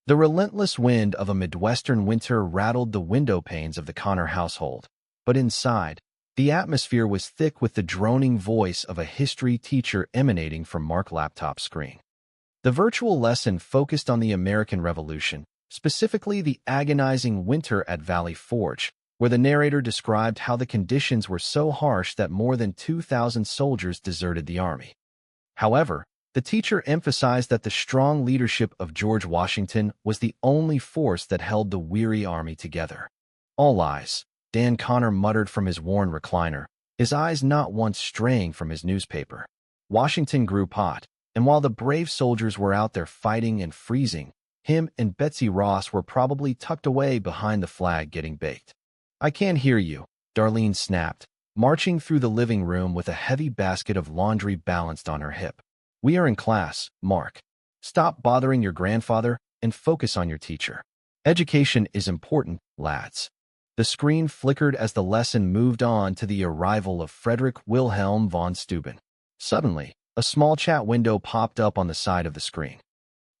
The relentless wind of a Midwestern winter rattled the window panes of the Connor household, but inside, the atmosphere was thick with the droning voice of a history teacher emanating from Mark's laptop screen. The virtual lesson focused on the American Revolution, specifically the agonizing winter at Valley Forge, where the narrator described how the conditions were so harsh that more than 2,000 soldiers deserted the army. However, the teacher emphasized that the strong leadership of George Washington was the only force that held the weary army together. "All lies," Dan Connor muttered from his worn recliner, his eyes not once straying from his newspaper. Washington grew hot, and while the brave soldiers were out there fighting and freezing, him and Betsy Ross were probably tucked away behind the flag getting baked. "I can't hear you," Darlene snapped, marching through the living room with a heavy basket of laundry balanced on her hip. "We are in class, Mark. Stop bothering your grandfather and focus on your teacher. Education is important, lads." The screen flickered as the lesson moved on to the arrival of Frederick Wilhelm von Steuben. Suddenly, a small chat window popped up on the side of the screen.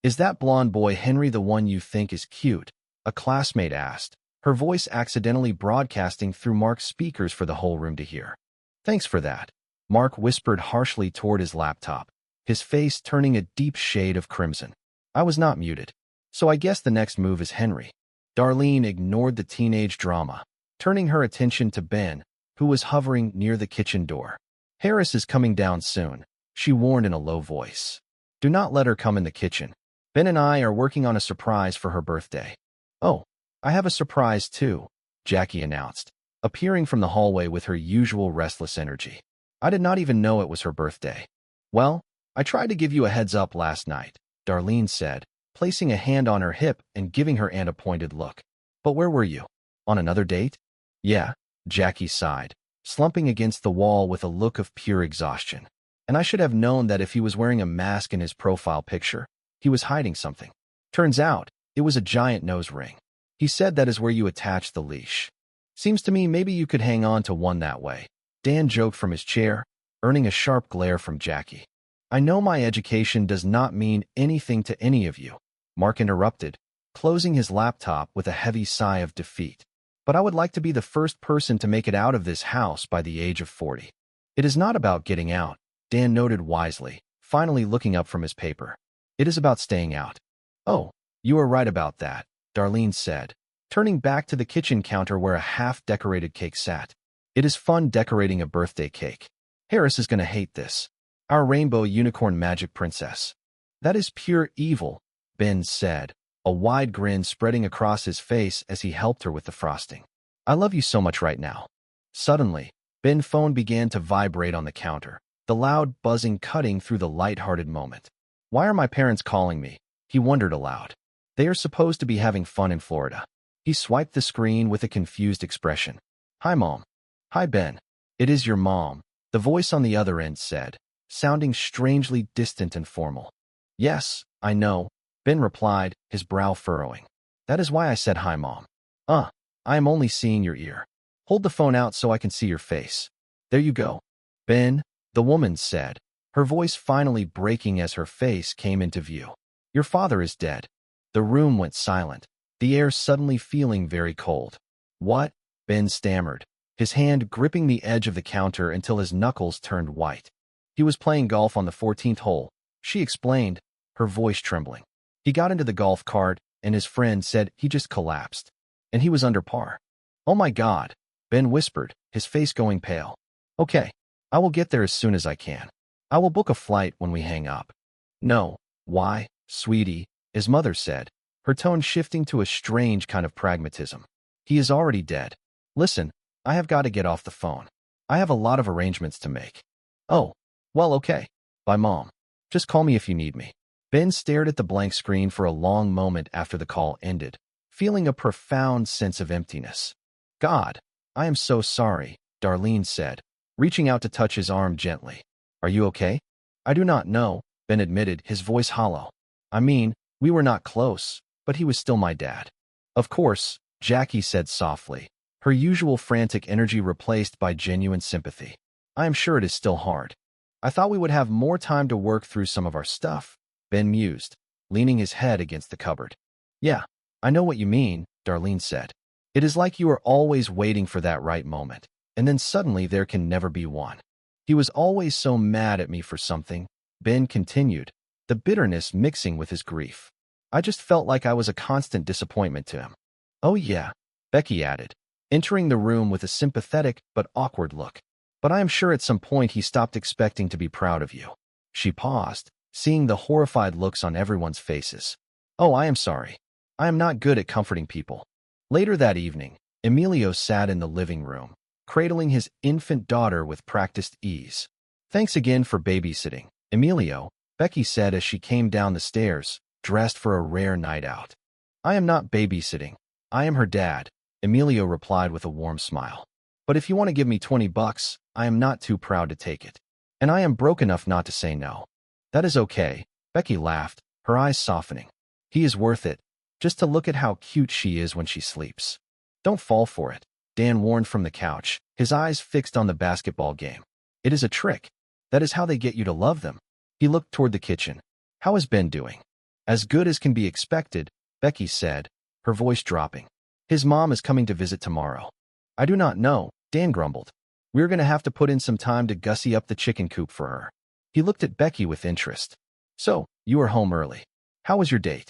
"Is that blonde boy Henry the one you think is cute?" a classmate asked, her voice accidentally broadcasting through Mark's speakers for the whole room to hear. "Thanks for that," Mark whispered harshly toward his laptop, his face turning a deep shade of crimson. "I was not muted. So I guess the next move is Henry." Darlene ignored the teenage drama, turning her attention to Ben, who was hovering near the kitchen door. "Harris is coming down soon," she warned in a low voice. "Do not let her come in the kitchen. Ben and I are working on a surprise for her birthday." "Oh, I have a surprise too," Jackie announced, appearing from the hallway with her usual restless energy. "I did not even know it was her birthday." "Well, I tried to give you a heads up last night," Darlene said, placing a hand on her hip and giving her aunt a pointed look. "But where were you? On another date?" "Yeah," Jackie sighed, slumping against the wall with a look of pure exhaustion. "And I should have known that if he was wearing a mask in his profile picture, he was hiding something. Turns out, it was a giant nose ring. He said that is where you attach the leash. Seems to me maybe you could hang on to one that way." Dan joked from his chair, earning a sharp glare from Jackie. "I know my education does not mean anything to any of you," Mark interrupted, closing his laptop with a heavy sigh of defeat. "But I would like to be the first person to make it out of this house by the age of 40. "It is not about getting out," Dan noted wisely, finally looking up from his paper. "It is about staying out." "Oh, you are right about that," Darlene said, turning back to the kitchen counter where a half-decorated cake sat. "It is fun decorating a birthday cake. Harris is going to hate this. Our rainbow unicorn magic princess." "That is pure evil," Ben said, a wide grin spreading across his face as he helped her with the frosting. "I love you so much right now." Suddenly, Ben's phone began to vibrate on the counter, the loud buzzing cutting through the light-hearted moment. "Why are my parents calling me?" he wondered aloud. "They are supposed to be having fun in Florida." He swiped the screen with a confused expression. "Hi, Mom." "Hi, Ben. It is your mom," the voice on the other end said, sounding strangely distant and formal. "Yes, I know," Ben replied, his brow furrowing. "That is why I said hi, Mom." I am only seeing your ear. Hold the phone out so I can see your face." "There you go." "Ben," the woman said, her voice finally breaking as her face came into view. "Your father is dead." The room went silent, the air suddenly feeling very cold. "What?" Ben stammered, his hand gripping the edge of the counter until his knuckles turned white. "He was playing golf on the 14th hole," she explained, her voice trembling. "He got into the golf cart, and his friend said he just collapsed. And he was under par." "Oh my God," Ben whispered, his face going pale. "Okay, I will get there as soon as I can. I will book a flight when we hang up." "No, why, sweetie," his mother said, her tone shifting to a strange kind of pragmatism. "He is already dead. Listen, I have got to get off the phone. I have a lot of arrangements to make." "Oh, well, okay. Bye, Mom. Just call me if you need me." Ben stared at the blank screen for a long moment after the call ended, feeling a profound sense of emptiness. "God, I am so sorry," Darlene said, reaching out to touch his arm gently. "Are you okay?" "I do not know," Ben admitted, his voice hollow. "I mean, we were not close, but he was still my dad." "Of course," Jackie said softly, her usual frantic energy replaced by genuine sympathy. "I am sure it is still hard. I thought we would have more time to work through some of our stuff," Ben mused, leaning his head against the cupboard. Yeah, I know what you mean, Darlene said. It is like you are always waiting for that right moment, and then suddenly there can never be one. He was always so mad at me for something, Ben continued, the bitterness mixing with his grief. I just felt like I was a constant disappointment to him. Oh yeah, Becky added, entering the room with a sympathetic but awkward look. But I am sure at some point he stopped expecting to be proud of you. She paused, seeing the horrified looks on everyone's faces. Oh, I am sorry. I am not good at comforting people. Later that evening, Emilio sat in the living room, cradling his infant daughter with practiced ease. Thanks again for babysitting, Emilio, Becky said as she came down the stairs, dressed for a rare night out. I am not babysitting. I am her dad, Emilio replied with a warm smile. But if you want to give me $20, I am not too proud to take it. And I am broke enough not to say no. That is okay, Becky laughed, her eyes softening. He is worth it, just to look at how cute she is when she sleeps. Don't fall for it, Dan warned from the couch, his eyes fixed on the basketball game. It is a trick. That is how they get you to love them. He looked toward the kitchen. How is Ben doing? As good as can be expected, Becky said, her voice dropping. His mom is coming to visit tomorrow. I do not know, Dan grumbled. We're going to have to put in some time to gussy up the chicken coop for her. He looked at Becky with interest. So, you are home early. How was your date?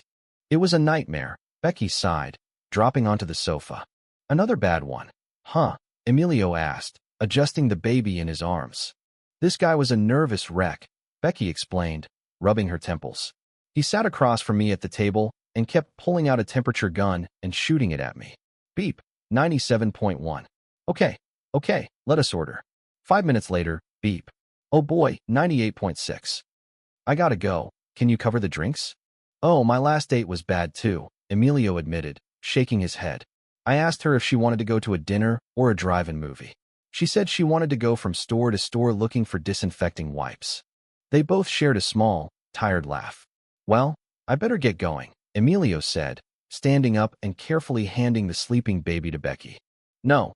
It was a nightmare, Becky sighed, dropping onto the sofa. Another bad one. Huh? Emilio asked, adjusting the baby in his arms. This guy was a nervous wreck, Becky explained, rubbing her temples. He sat across from me at the table and kept pulling out a temperature gun and shooting it at me. Beep, 97.1. Okay, let us order. 5 minutes later, beep. Oh boy, 98.6. I gotta go. Can you cover the drinks? Oh, my last date was bad too, Emilio admitted, shaking his head. I asked her if she wanted to go to a dinner or a drive-in movie. She said she wanted to go from store to store looking for disinfecting wipes. They both shared a small, tired laugh. Well, I better get going, Emilio said, standing up and carefully handing the sleeping baby to Becky. No,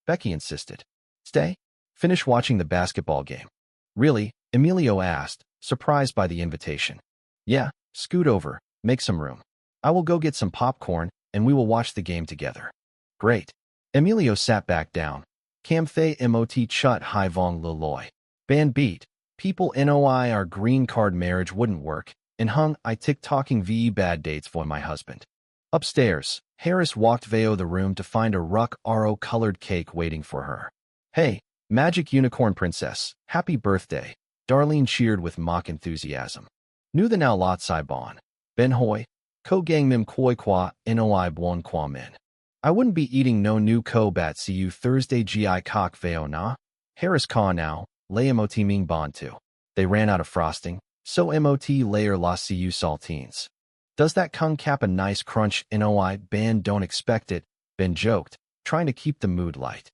Becky insisted. Stay? Finish watching the basketball game. Really? Emilio asked, surprised by the invitation. Yeah, scoot over, make some room. I will go get some popcorn, and we will watch the game together. Great. Emilio sat back down. Camthe mot chut hai vong loloy. Ban beat. People noi our green card marriage wouldn't work, and hung I tick-talking ve bad dates for my husband. Upstairs, Harris walked veo the room to find a ruck aro-colored cake waiting for her. Hey, magic unicorn princess, happy birthday, Darlene cheered with mock enthusiasm. Nu the now lot sai bon. Ben hoi, ko gang mim koi qua noi buon qua min. I wouldn't be eating no new ko bat see you Thursday gi kok veo na. Harris ka now, lay mot ming bon too. They ran out of frosting, so mot layer la see you saltines. Does that kung cap a nice crunch noi ban don't expect it, Ben joked, trying to keep the mood light.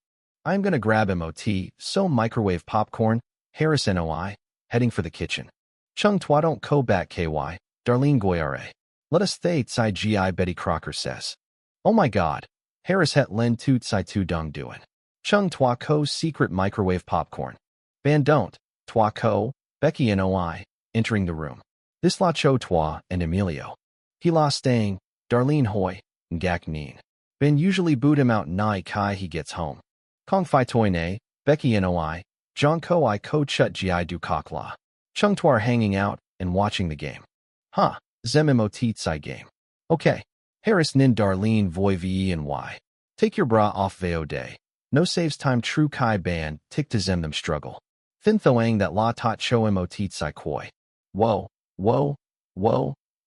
I'm gonna grab mot, so microwave popcorn, Harris noi, heading for the kitchen. Chung twa don't ko bat ky, Darlene goyare. Let us thay tsai gi Betty Crocker says. Oh my god, Harris het len tu tsai tu dung doin. Chung twa ko secret microwave popcorn. Ban don't, twa ko, Becky noi, entering the room. This la cho twa and Emilio. He la staying, Darlene hoi, ngak neen. Ben usually boot him out nai kai he gets home. Kong fi toi ne, Becky noi, John ko I ko chut gi du kok la. Chung twar hanging out and watching the game. Huh, zem mot tsai game. Okay, Harris nin Darlene voi ve and y. Take your bra off veo day. No saves time true kai ban, tick to zem them struggle. Thin thoang that la tot cho mot tsai koi. Whoa,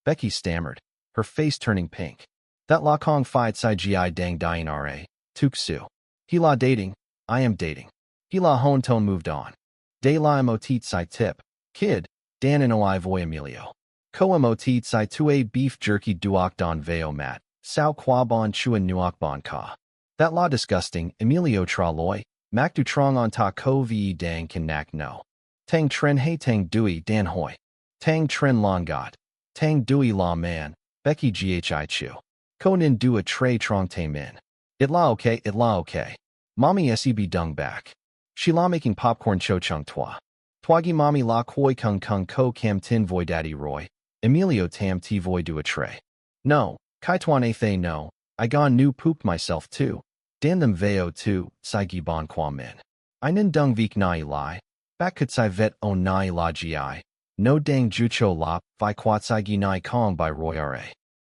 Becky stammered, her face turning pink. That la kong fi tsai gi dang dying ra, tuk su. He la dating, I am dating. He la hon tone moved on. De la mot tsai tip, kid, Dan and oi voy Emilio. Ko mot tsai tue beef jerky duok don veo mat, sao qua bon chua nuok bon ka. That la disgusting, Emilio tra loy, mak du trong on ta ko ve dang can nak no. Tang tren hey tang dui Dan hoi. Tang tren long got. Tang dui la man, Becky ghi chu. Ko nin du a tray trong te min. It la okay. Mommy seb dung back. She la making popcorn cho chung twa. Twagi mommy la koi kung ko cam tin voy daddy roy. Emilio tam ti voy du a tray. No, kai tuan a thay no, I gone nu pooped myself too. Dan them veo too, sai gi bon qua min. I nin dung vik nai lai, bak kut sai vet on nai la gi. No dang jucho lop, vi quat sai gi nai kong by roy ra.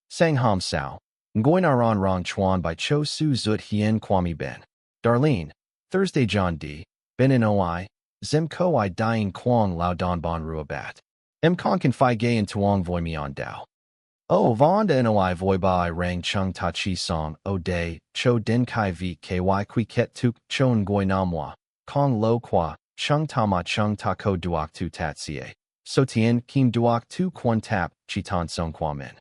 Sang ham sao. Ngoi naran rong chuan by cho su zut hien kwami ben. Darlene, Thursday John D. Ben in oi, zim ko I dying quang lao don bon ruabat. M con can fi gay and tuong voi mi on dao. Oh, vonda noi voi ba I rang chung ta chi song, o day, cho den kai vi ky qui ket tuk chon goi namwa, kong lo qua, chung ta ma chung ta ko duok tu tat sie. So tien kim duok tu quan tap, chi tan song qua min.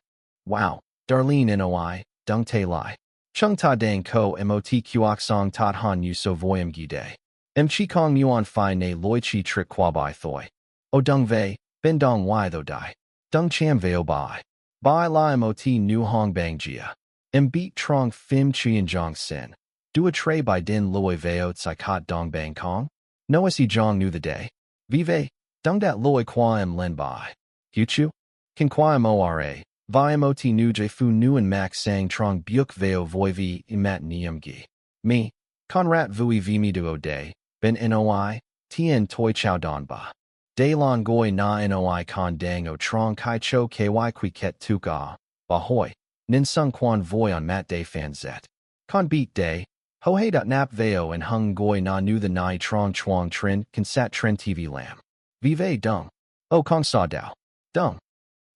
Wow, Darlene noi, dung te lai. Chung ta dang ko mot kuok song tat han yu so voyam gi day. M chi kong muon fi ne loi chi trick qua bai thoi. O dung vei, ben dong wai tho dai. Dung cham veo bai. Bai la mot nu hong bang jia. M beat trong fim chien jong sin. Du a tray by din loi veo tsai kot dong bang kong? No si jong nu the day. Vive, dung dat loi qua len bai. Hu chu? Kan qua ora. Vi mot nu je fu nu and max sang trong buk veo voi vi imat niam gi. Me, conrat vui vi mi duo day, ben noi, tien toi chow don ba. De lon goi na noi con dang o trong kai cho ky qui ket tuka, ba hoi, nin sung quan voi on mat day fan zet. Con beat day, ho hey dot nap veo and hung goi na nu the nai trong chuang trin, kan sat trin TV lam. Vive dung. O kong sa dao. Dung.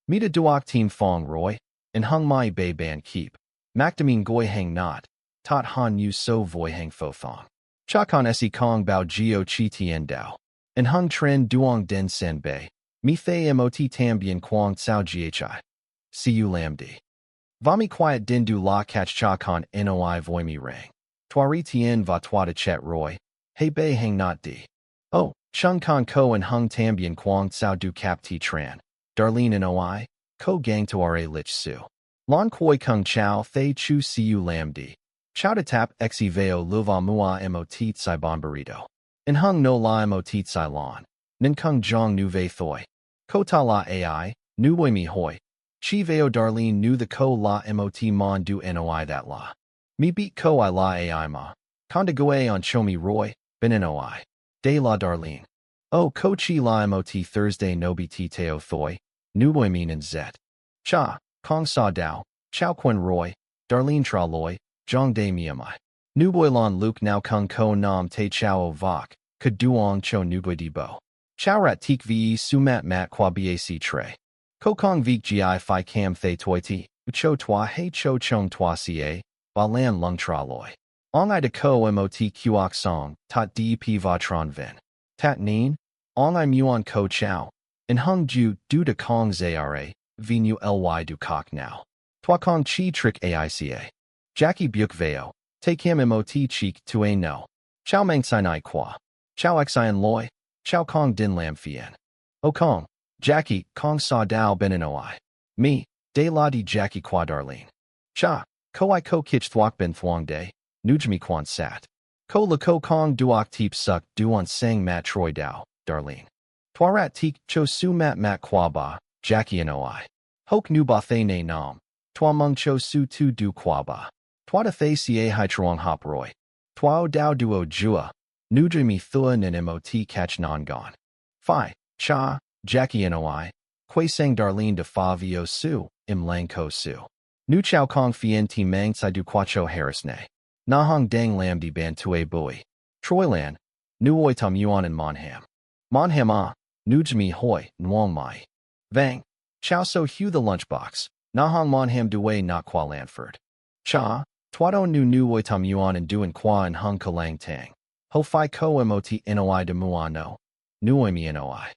Mita duok team fong roy, and hung mai bay ban keep. Macdamin goi hang not, tot han yu so voi hang fo thong. Chakon se kong bao gio chi tien dao. And hung tren duong den sen bay. Mi thay mot tambien quang sao ghi. See you lamdi. Vami quiet din du la catch chakon noi voi mi rang. Tuari tien va tuata chet roy. Hey bay hang not di. Oh, chung con ko and hung tambien quang sao du cap ti tran. Darlene and oi, ko gang tuare lich su. Lon koi kung chow thay chu siu lam di. Chow to tap exi veo luva mua mot tsai bon burrito. And hung no la mot tsai lon. Nin kung jong nu ve thoi. Ko ta la ai, nu woi mi hoi. Chi veo Darlene nu the ko la mot mon du noi that la. Mi beat ko I la ai ma. Konda goe on cho mi roy, ben noi. De la Darlene. Oh ko chi la mot Thursday no bt teo thoi. Nu woi min and zet. Cha, kong sa dao, chow quen roy, Darlene tra loy, jong de miamai. Nu boi lon luke now kung ko nam te chow o vok, ka duong cho nu boi di bo. Chow rat teek ve sumat mat qua bac tre. Ko kong vik gi fi cam thay toi ti, cho twa hey cho chong twa ca, ba lan lung tra loy. Ong I de ko mot kuok song, tot dep va tron vin. Tat neen, ong I muon ko chow. And hung ju du de kong zara, vinu ly du kok now. Twa kong chi trick aica. Jackie buk veo, take him mot cheek to a no. Chow mang sinai qua. Chow xian loy, chow kong din lam fien. O kong, Jackie, kong sa dao ben oi. Me, de la di Jackie qua Darlene. Cha, ko I ko kich thwak ben thwang de, nujmi quan sat. Ko la ko kong duok teep suck duon sang mat troy dao, Darlene. Twarat teek cho su mat qua ba, Jackie and oi. Hok nu ba thay ne nam. Twa mung cho su tu du qua ba. Twa da thay ca hai truong hop roy. Twa o dao duo jua. Nudri mi thuan and mot catch non gone. Phi, cha, Jackie and oi. Quay sang Darlene de fa vio su, im lang ko su. Nu chow kong fien ti mang sai du quacho harris ne. Na hong dang lam di ban tue bui. Troylan, nu oi tam yuan and monham. Monham ah. Nujmi hoi, nwong mai. Vang. Chow so hu the lunchbox. Nahong monham duwe not qua Lanford. Cha. Twado nu oi tam yuan and duan qua and hung kalang tang. Ho fi ko mot noi de muano. Nuoi mi noi.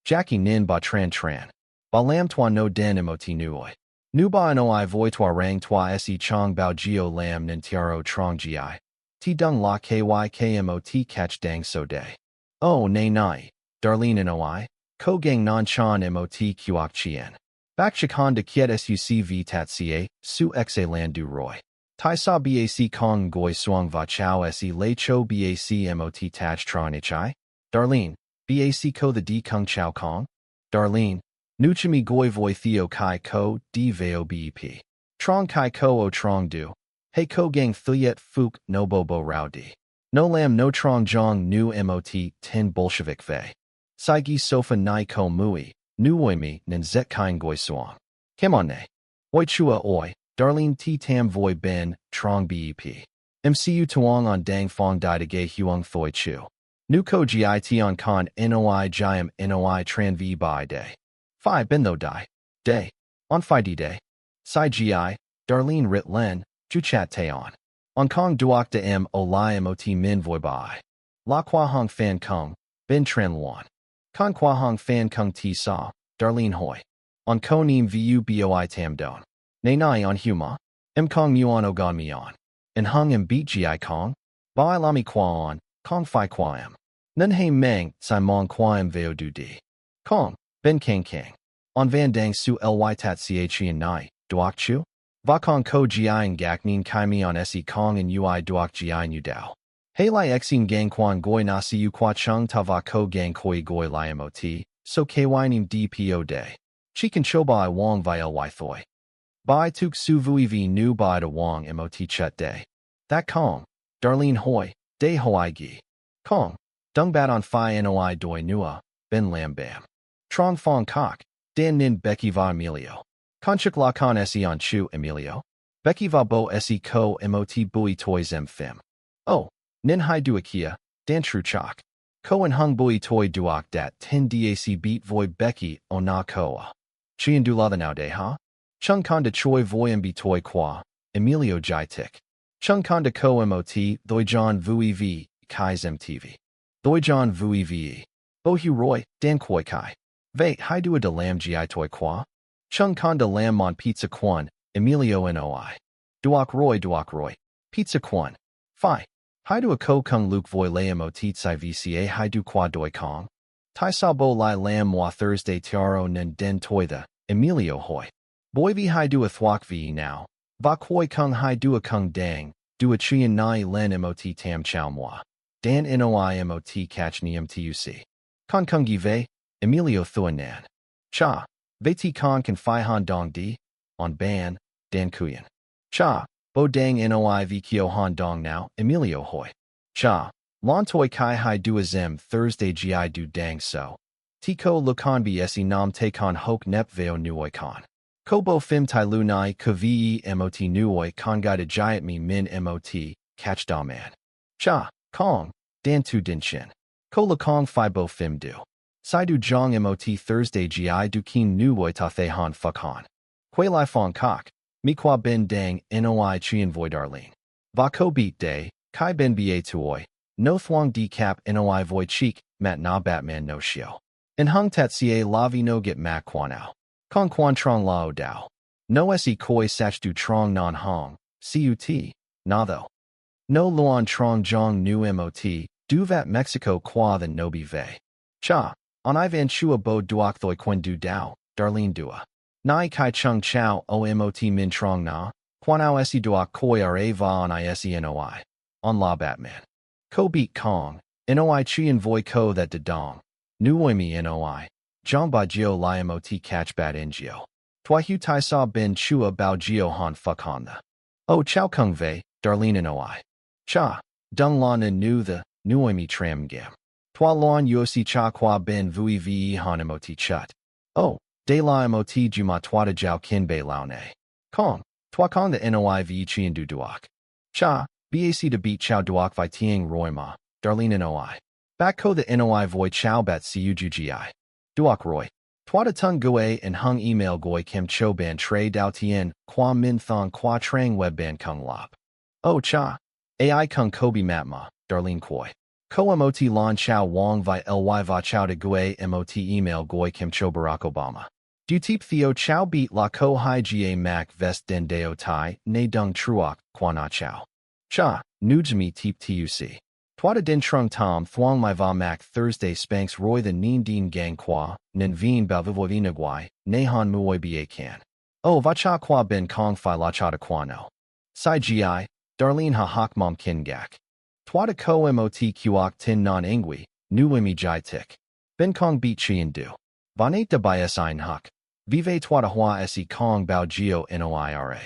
Jackie nin ba tran. Ba lam twa no den mot nuoi. Nu ba noi voi twa rang twa se chong bao gio lam nin tiaro trong gi. Ti dung la kyk mot catch dang so day. Oh nay nai. Darlene and oi, ko gang non chan mot kuok chien. Bak chikon de kiet suc tat ca, su xa lan du roy. Tai sa bac kong goi suang va chow se lei cho bac mot tach tron hi. Darlene, bac ko the d kung chow kong? Darlene, nuchimi goi voi theo kai ko d veo bep. Trong kai ko o trong du. Hey ko gang thuyet fuk no bobo rao di. No lam no trong jong nu mot tin Bolshevik vei. Saigi sofa nai ko mui, nu mi nin zet kain goi suang. Kim on ne. Oi chua oi, Darlene T tam voi ben, trong bep. MCU tuong on dang fong dai de gay huang thoi chu. Nu ko git on con noi jiam noi tran v bai day. Phi ben tho dai. Day. On fi di day. Sai gi, Darlene rit len, ju chat te on. On kong duok de m o li mot min voi bai. La qua hong fan kong, ben tran luan. Con qua hong fan kong ti sa, Darlene hoi. On ko neem vu boi tam don. Nay nai on huma. M kong muon o gon mi on. And hung em beat gi kong. Bai lami qua on, kong fi qua em. Nun hai meng, sai mong qua em veo du di. Kong, ben kang kang. On van dang su ly tat chi and nai, duok chu? Va kong ko gi and gak nien kai mi on se kong and ui duok gi nu dao. Hei lai xin gang quan goi na si u qua chung ta va ko gang koi goi li mot, so ky nim dpo day. Chi kan cho bai wong vi ly thoi. Bai tuk su vui vi nu bai de wong mot chet day. That kong, Darlene hoi, day hoi gi. Kong, dung bat on fi noi doi nua, ben lam bam. Trong fong kok, dan nin Becky va Emilio. Conchuk la con se on chu Emilio. Becky va bo se ko mot bui toi zem fim. Oh, nin hai duakia, dan tru chok. Ko and hung bui toi duok dat 10 dac beat voi Becky o na koa. Chien du la the now day ha? Chung con de choi voi mbi toi qua, Emilio jai tik. Chung con de ko mot, doi john vui v, kai zem tv. Doi john vui ve. Bo hu roy, dan koi kai. Ve hai dua de lam gi toi qua. Chung con de lam mon pizza quan, Emilio noi. Duok roy, pizza quan. Phi. Hai du a ko kung luke voi le mot tsai vca hai du qua doi kong. Tai sa bo lai lam moi Thursday tiaro nen den toi the, Emilio hoi. Boy vi hai du a thwak vi now. Va koi kung hai du a kung dang, du a chien nai len mot tam chow moi. Dan noi mot catch ni mtuc. Con kung gi ve, Emilio thua nan. Cha, ve ti con kan fi han dong di, on ban, dan kuyen. Cha, bo dang noi vi kio han dong now, Emilio hoi. Cha, lon toi kai hai du a zem Thursday gi du dang so. Ti ko lukan bi se nam te con hok nep veo nuoi con. Ko bo fim tai lu nai ka ve mot nuoi con gai de giant mi min mot, catch da man. Cha, kong, dan tu din chin. Ko la kong fi bo fim du. Sai du jong mot Thursday gi du keen nuoi ta the han fuck han. Quay lai fong kok, mi qua ben dang noi chien voi Darlene. Va ko beat day, kai ben ba tuoi, no thwang decap noi voi cheek, mat na batman no shio. En hung tat ca lavi no get mak quan ao. Kong quan trong lao dao. No se koi sach du trong non hong, cut, na tho. No luan trong jong nu mot, du vat Mexico qua than nobi ve. Cha, on Ivan chua bo duok thoi quen du dao, Darlene dua. Nai kai chung chow o mot min trong na, quan ao se duok koi ra va on isennoi. On la batman. Ko beat kong, noi chien voi ko that de dong. Nuoi mi noi. Jong ba geo li mot catch bat ngio. Twi hu tai sa ben chua bao geo han fuck han the. O chow kung ve, Darlene noi. Cha, dung lon and nu the, nuoi mi tram gam. Twa lon yosi cha qua ben vui ve han mot chut. Oh, de la mot juma twada jiao kin bei lao ne. Kong, twa kong the noi ve chien du duok. Cha, bac to beat chow duok vi tiang roi ma, Darlene noi. Back ko the noi voi chow bat cu gi. Duok roy. Twada tung goe and hung email goi kim cho ban tre dao tien, qua min thong qua trang web ban kung lop. Oh cha. Ai kung kobi matma, Darlene koi. Ko mot lon chow wong vi ly va chow de goe mot email goi kim cho Barack Obama. Du teep theo chow beat la ko hai ga mac vest den deo tai, ne dung truok, qua na chow. Cha, nujmi teep tuc. Twada din trung tom thwang my va mac Thursday spanks roy the neen deen gang qua, nin veen ba vivovinagwai, ne han muoi ba can. Oh va cha qua ben kong fi la cha de qua no. Sai gi, Darlene ha hok mom kin gak. Twada ko mot kuok tin non ingui, nu imi jai tik. Ben kong beat chien du. Vanate de by sin huck. Vive twada hua se kong bao geo noira.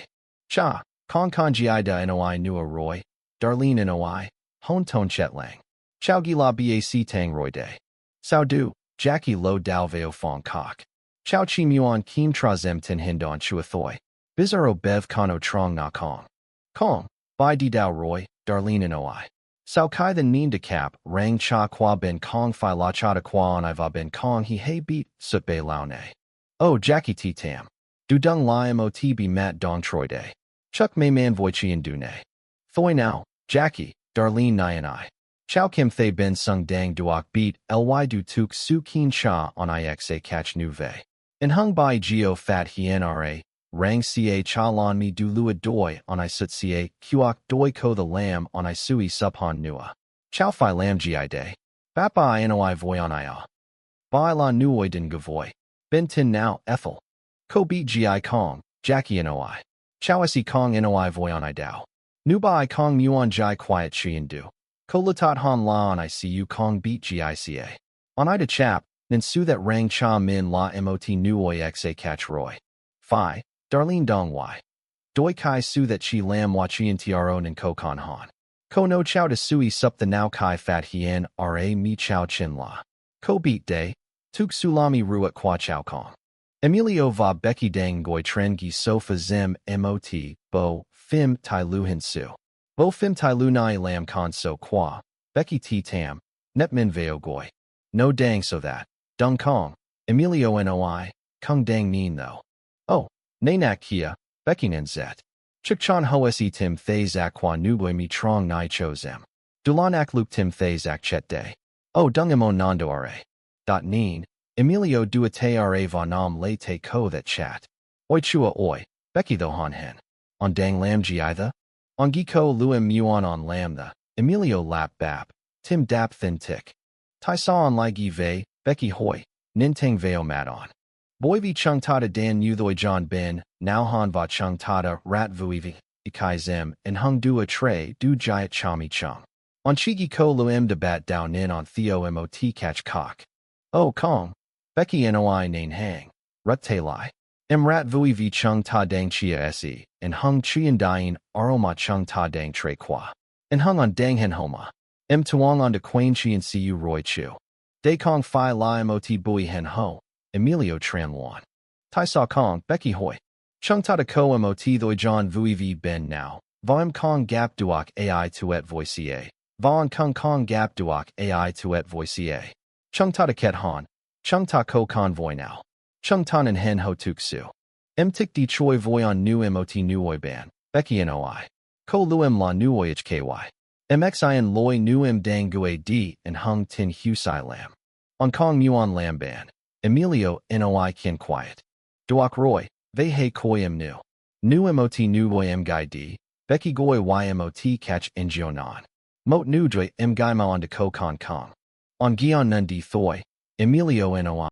Cha, Kong Kanji da Noi Nua Roy, Darlene Noi, Hon Ton Chet Lang. Chow Gila Bac Tang Roy Day. Sao Du, Jackie Lo Dao Veo Fong Kok. Chow Chi Muon Kim Tra Zem Tin Hindon Chuathoy. Bizarro Bev Kano Trong Na Kong. Kong, Bai Di Dao Roy, Darlene Noi. Sao Kai the Neen de Cap, Rang Cha Kwa Ben Kong Phi La Cha de Kwa on Iva Ben Kong He Hey Beat, Sut Bei Lao Ne. Oh Jackie T Tam. Du Dung Lai Mot Be Mat Dong Troy Day. Chuck May Man Voi Chi and Du Ne. Thoy Now, Jackie, Darlene Nyan I. Chow Kim Thay Ben Sung Dang Duok Beat, Ly Du Tuk Su Keen Cha on Ixa Catch Nu Vei. And Hung Bai Geo Fat Hien Ra. Rang Ca Cha Lon Mi Du Lua Doi on I Sut Ca Kuok Doi Ko the Lam on I Sui Subhan Nua. Chow Phi Lam Gi Day. Bapa I Noi Voi on Ia. Bai La Nuoi Din Gavoy. Ben Tin Now Ethel. Ko Beat Gi Kong, Jackie Noi. Chow Si Kong Noi Voi on I Dao. Nu Bai Kong Muon Jai Quiet Chi and Du. Ko Latat Han La on I See You Kong Beat Gica. On I De Chap, Nin Su That Rang Cha Min La Mot Nuoi Xa Catch Roy. Phi. Darlene Dong Y. Doi Kai Su That Chi Lam Wa Chien Tro Nin Ko Kan Han. Ko No Chow De Sui Sup The Now Kai Fat Hien Ra Mi Chow Chin La. Ko Beat Day. Tuk Sulami Ruat Kwa Chow Kong. Emilio Va Becky Dang Goi Tren Gi Sofa Zim Mot Bo Fim Tai Lu Hin Su. Bo Fim Tai Lu Nai Lam Kan So Kwa. Becky T Tam. Net Min Veo Goi. No Dang So That. Dung Kong. Emilio Noi. Kung Dang Neen Though. Oh. Nanak Kia, Becky Nen Zet. Chuk Chan Hoesi Tim Thay Zak Kwa Nuboi Mi Trong Nai Cho Zem. Dulanak Luke Tim Thay Zak Chet Day. Oh Dungamo Nando Ra. Dot Neen, Emilio Duate Ra Va Nam Le Te Ko That Chat. Oi Chua Oi, Becky Tho Han Hen. On Dang Lam Gi The. On Giko Luim Muon on Lam The. Emilio Lap Bap. Tim Dap Thin Tick. Tai Sa on Lai Gi Vei, Becky Hoi. Nintang Veo Mat On. Boy vi chung tada dan Uthoi John Ben, now han va chung tada rat vuivi, ikai zem, and hung du a tray du jayat chami chung. On chigi ko luim de bat dao nin on theo mot catch cock. Oh kong. Becky noi nain hang. Rut te lai. Rat vui vi chung ta dang chia se, and hung chian dien aroma chung ta dang tre qua. And hung on dang hen homa. Tuong on de quain chian siu roy chu. De kong fi lai mot bui hen ho. Emilio Tran Luan. Tai Sa Kong, Becky Hoi. Chung Tata Ko Mot Thoi John Vui Vi Ben Now. Vam Kong Gap Duok Ai Tuet Voicia. Von Kung Kong Gap Duok Ai Tuet Voicia. Chung Tata Ket Han. Chung Ta Ko Convoy Now. Chung Tan and Hen Ho Tuk Su. Tik Di Choi Voy on Nu Mot Nuoi Ban. Becky Noi. Ko Luim La Nuoi HKY. Xin Loi Nuim Dang Gue D and Hung Tin Hu Sai Lam. On Kong Muon Lam Ban. Emilio Noi Kin Quiet. Duok Roy, Vei Hei Koyim Nu. Nu Mot Nuoi M Gai D, Becky Goi Ymot Catch Ngionan. Mot Nu Joy M Gai Ma on de Ko Kon Kong. On Gion Nun Di Thoi, Emilio Noi.